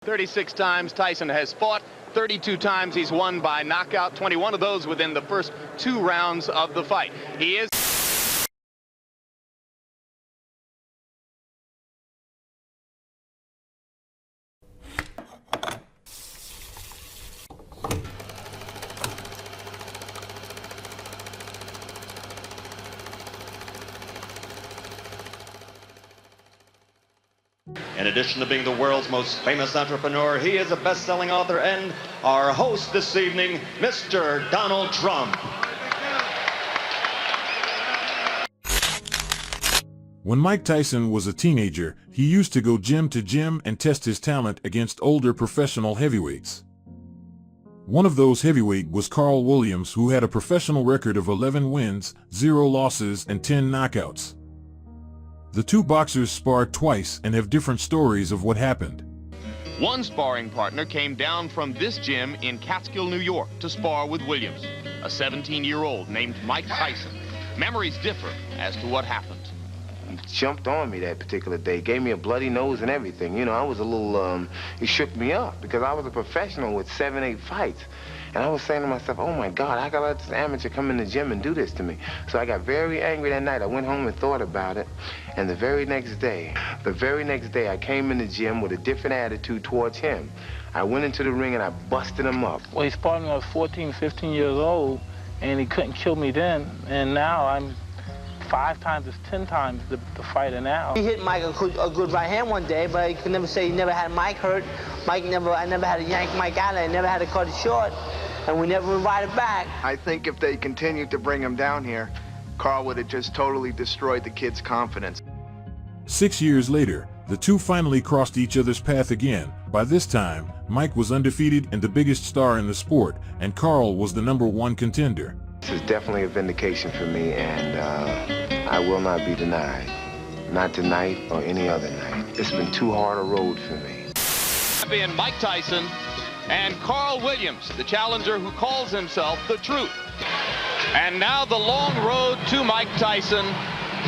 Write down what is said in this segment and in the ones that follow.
36 times Tyson has fought, 32 times he's won by knockout, 21 of those within the first 2 rounds of the fight. He is In addition to being the world's most famous entrepreneur, he is a best-selling author and our host this evening, Mr. Donald Trump. When Mike Tyson was a teenager, he used to go gym to gym and test his talent against older professional heavyweights. One of those heavyweights was Carl Williams, who had a professional record of 11 wins, 0 losses, and 10 knockouts. The two boxers sparred twice and have different stories of what happened. one sparring partner came down from this gym in Catskill, New York to spar with Williams, a 17-year-old named Mike Tyson. Memories differ as to what happened. He jumped on me that particular day, gave me a bloody nose and everything. You know, I was a little, it shook me up because I was a professional with 7, 8 fights. And I was saying to myself, oh my God, I gotta let this amateur come in the gym and do this to me. So I got very angry that night. I went home and thought about it. And the very next day, I came in the gym with a different attitude towards him. I went into the ring and I busted him up. Well, he sparred me when I was 14, 15 years old, and he couldn't kill me then. And now I'm 5 times, 10 times the fighter now. He hit Mike a good right hand one day, but I could never say he never had Mike hurt. I never had to yank Mike out. I never had to cut it short, and we never invited back. I think if they continued to bring him down here, Carl would have just totally destroyed the kid's confidence. 6 years later, the two finally crossed each other's path again. By this time, Mike was undefeated and the biggest star in the sport, and Carl was the #1 contender. This is definitely a vindication for me, and I will not be denied. Not tonight or any other night. It's been too hard a road for me. Champion Mike Tyson and Carl Williams, the challenger who calls himself The Truth. And now the long road to Mike Tyson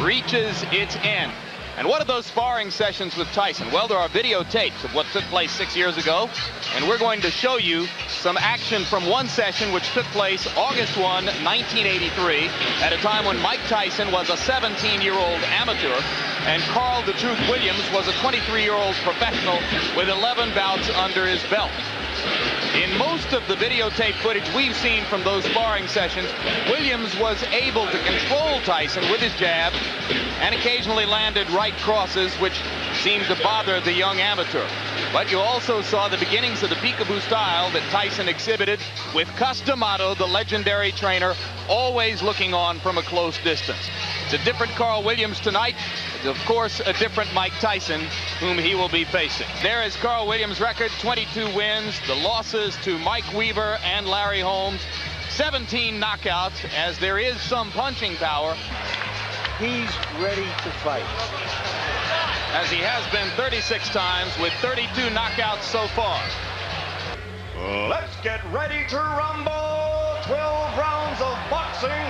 reaches its end. And what are those sparring sessions with Tyson? Well, there are videotapes of what took place 6 years ago, and we're going to show you some action from one session which took place August 1, 1983, at a time when Mike Tyson was a 17-year-old amateur, and Carl "The Truth" Williams was a 23-year-old professional with 11 bouts under his belt. In most of the videotape footage we've seen from those sparring sessions, Williams was able to control Tyson with his jab and occasionally landed right crosses, which seemed to bother the young amateur. But you also saw the beginnings of the peekaboo style that Tyson exhibited with Cus D'Amato, the legendary trainer, always looking on from a close distance. It's a different Carl Williams tonight. It's, of course, a different Mike Tyson, whom he will be facing. There is Carl Williams' record, 22 wins. The losses to Mike Weaver and Larry Holmes, 17 knockouts, as there is some punching power. He's ready to fight. As he has been 36 times with 32 knockouts so far. Let's get ready to rumble. 12 rounds of boxing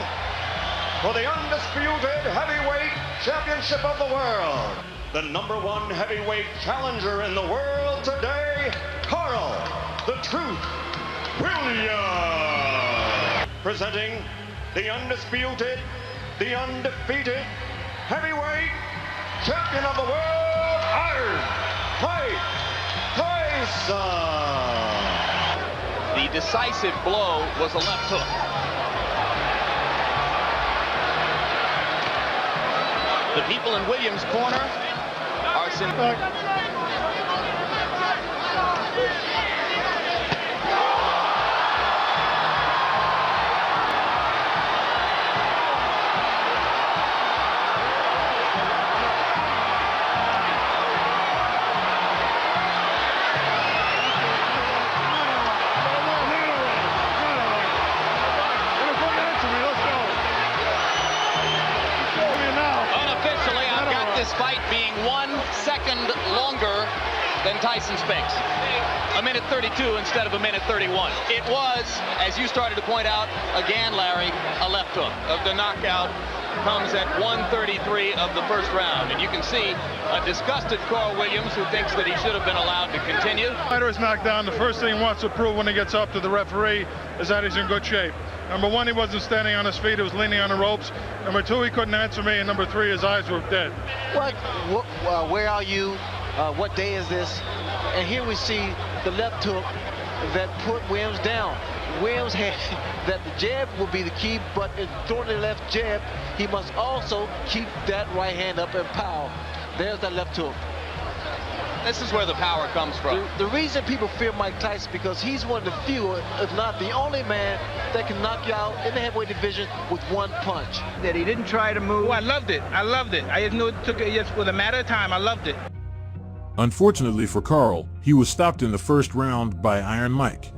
for the undisputed heavyweight championship of the world. The #1 heavyweight challenger in the world today, Carl "The Truth" Williams. Presenting the undisputed, the undefeated heavyweight champion of the world, Mike Tyson. The decisive blow was a left hook. The people in Williams' corner are this fight being 1 second longer than Tyson's pace. A minute 32 instead of a minute 31. It was, as you started to point out, again, Larry, a left hook of the knockout comes at 1:33 of the first round. And you can see a disgusted Carl Williams who thinks that he should have been allowed to continue. The fighter is knocked down. The first thing he wants to prove when he gets up to the referee is that he's in good shape. Number one, he wasn't standing on his feet. He was leaning on the ropes. Number two, he couldn't answer me. And number three, his eyes were dead. Where are you? What day is this? And here we see the left hook that put Williams down. Williams had that the jab will be the key, but in throwing the left jab, he must also keep that right hand up and power. There's that left hook. This is where the power comes from. The reason people fear Mike Tyson because he's one of the few, if not the only man, that can knock you out in the heavyweight division with one punch. That he didn't try to move. Oh, I loved it. I loved it. I just knew it took it just with a matter of time. I loved it. Unfortunately for Carl, he was stopped in the first round by Iron Mike.